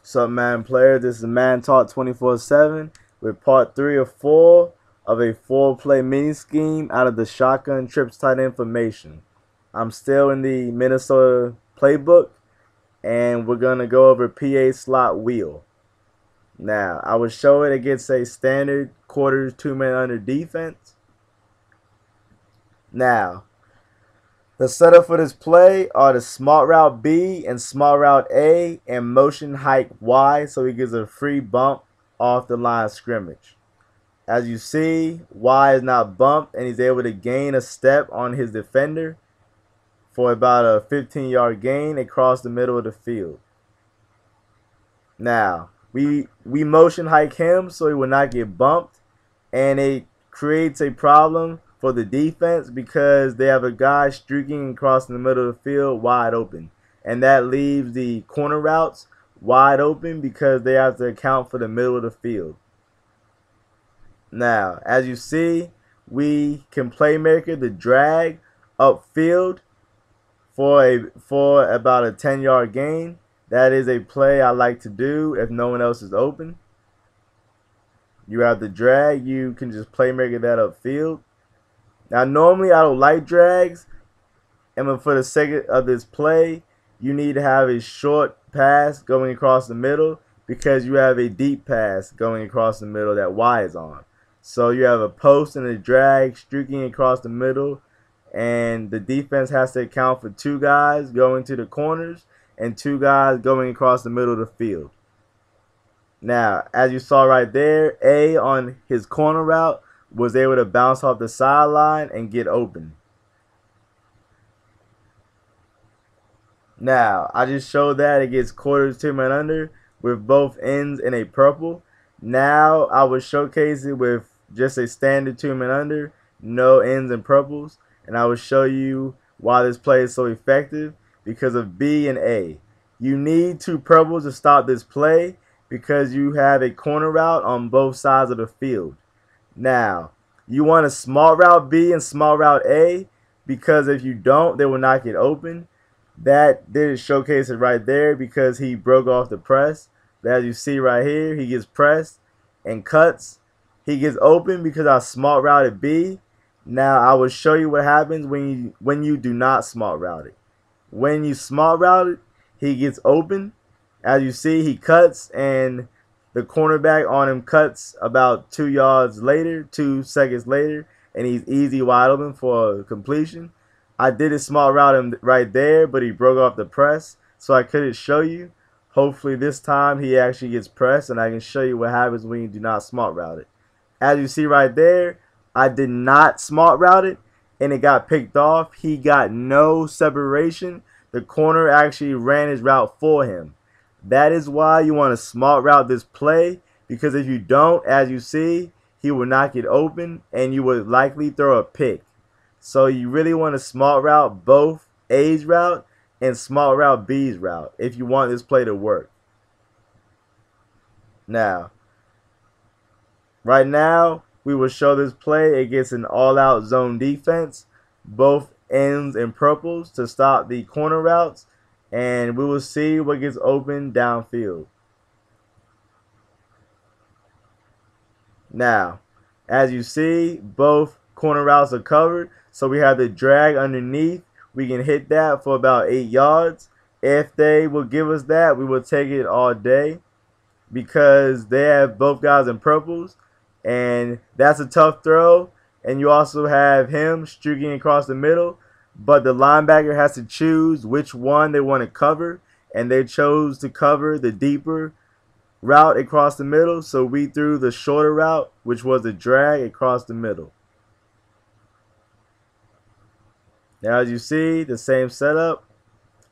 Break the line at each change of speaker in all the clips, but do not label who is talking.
What's up, man player? This is Man Talk 24/7 with part 3 of 4 of a 4-play mini scheme out of the shotgun trips tight information. I'm still in the Minnesota playbook, and we're going to go over PA slot wheel. Now, I will show it against a standard quarters 2-man under defense. Now, the setup for this play are the smart route B and smart route A and motion hike Y, so he gets a free bump off the line of scrimmage. As you see, Y is not bumped and he's able to gain a step on his defender for about a 15-yard gain across the middle of the field. Now, we motion hike him so he will not get bumped, and it creates a problem for the defense because they have a guy streaking across the middle of the field wide open, and that leaves the corner routes wide open because they have to account for the middle of the field. Now, as you see, we can playmaker the drag upfield for about a 10-yard gain. That is a play I like to do if no one else is open. You have the drag, you can just playmaker that upfield. Now, normally I don't like drags, and for the sake of this play, you need to have a short pass going across the middle because you have a deep pass going across the middle that Y is on. So you have a post and a drag streaking across the middle, and the defense has to account for 2 guys going to the corners and 2 guys going across the middle of the field. Now, as you saw right there, A on his corner route was able to bounce off the sideline and get open. Now, I just showed that it gets quarters 2-man under with both ends in a purple. Now, I will showcase it with just a standard 2-man under, no ends and purples. And I will show you why this play is so effective because of B and A. You need 2 purples to stop this play because you have a corner route on both sides of the field. Now, you want a smart route B and smart route A because if you don't, they will not get open. That did showcase it right there because he broke off the press. But as you see right here, he gets pressed and cuts. He gets open because I smart routed B. Now, I will show you what happens when you do not smart route it. When you smart route it, he gets open. As you see, he cuts, and the cornerback on him cuts about 2 yards later, 2 seconds later, and he's easy wide open for completion. I did a smart route him right there, but he broke off the press, so I couldn't show you. Hopefully this time he actually gets pressed, and I can show you what happens when you do not smart route it. As you see right there, I did not smart route it, and it got picked off. He got no separation. The corner actually ran his route for him. That is why you want to smart route this play, because if you don't, as you see, he will not get open and you would likely throw a pick. So you really want to smart route both A's route and smart route B's route if you want this play to work. Now, right now, we will show this play against an all-out zone defense, both ends and purples to stop the corner routes, and we will see what gets open downfield. Now, as you see, both corner routes are covered, so we have the drag underneath. We can hit that for about 8 yards. If they will give us that, we will take it all day because they have both guys in purples, and that's a tough throw. And you also have him streaking across the middle, but the linebacker has to choose which one they want to cover, and they chose to cover the deeper route across the middle, so we threw the shorter route, which was the drag across the middle. Now, as you see, the same setup,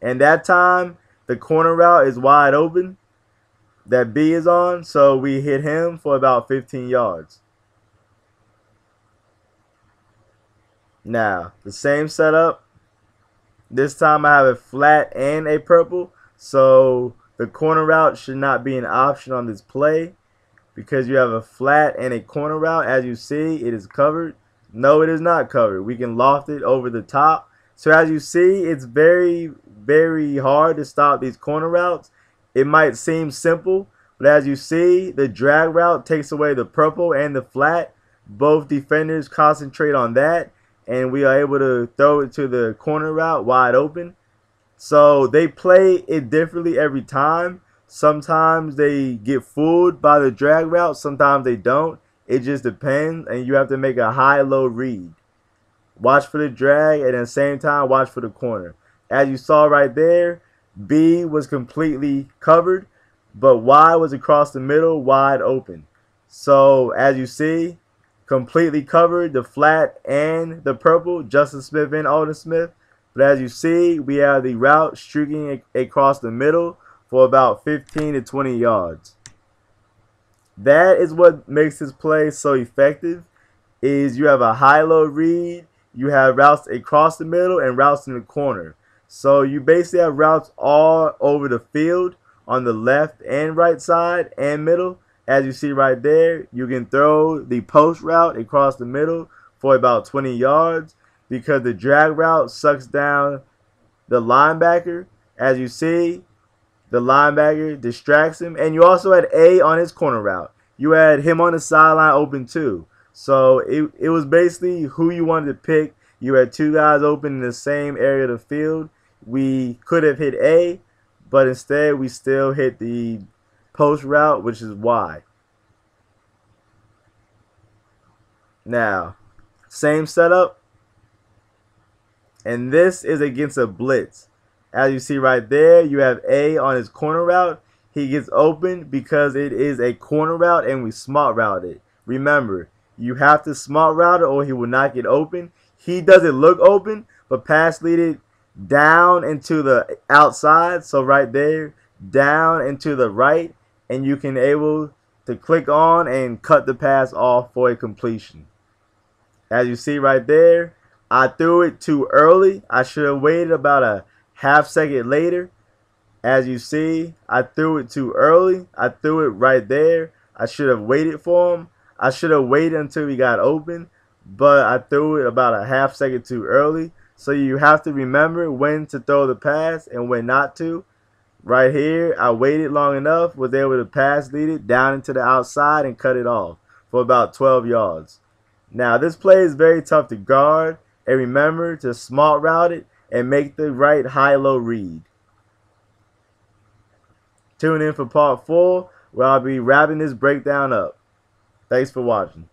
and that time the corner route is wide open that B is on, so we hit him for about 15 yards. Now, the same setup. This time I have a flat and a purple, so the corner route should not be an option on this play because you have a flat and a corner route. As you see, it is covered. No, it is not covered. We can loft it over the top. So as you see, it's very, very hard to stop these corner routes, It might seem simple, but as you see, the drag route takes away the purple and the flat. Both defenders concentrate on that, and we are able to throw it to the corner route wide open. So they play it differently every time. Sometimes they get fooled by the drag route, sometimes they don't. It just depends, and you have to make a high-low read. Watch for the drag, and at the same time, watch for the corner. As you saw right there, B was completely covered, but Y was across the middle, wide open. So as you see, completely covered, the flat and the purple, Justin Smith and Alden Smith. But as you see, we have the route streaking across the middle for about 15 to 20 yards. That is what makes this play so effective, is you have a high-low read, you have routes across the middle and routes in the corner. So you basically have routes all over the field on the left and right side and middle. As you see right there, you can throw the post route across the middle for about 20 yards because the drag route sucks down the linebacker. As you see, the linebacker distracts him. And you also had A on his corner route. You had him on the sideline open too. So it was basically who you wanted to pick. You had two guys open in the same area of the field. We could have hit A, but instead we still hit the post route, which is Y. Now, same setup, and this is against a blitz. As you see right there, you have A on his corner route. He gets open because it is a corner route and we smart route it. Remember, you have to smart route it or he will not get open. He doesn't look open, but pass lead it down into the outside. So right there, down into the right, and you can able to click on and cut the pass off for a completion. As you see right there, I threw it too early. I should have waited about a half second later. As you see, I threw it too early. I threw it right there. I should have waited for him. I should have waited until he got open, but I threw it about a half second too early. So you have to remember when to throw the pass and when not to. Right here, I waited long enough, was able to pass lead it down into the outside and cut it off for about 12 yards. Now, this play is very tough to guard, and remember to smart route it and make the right high-low read. Tune in for part 4, where I'll be wrapping this breakdown up. Thanks for watching.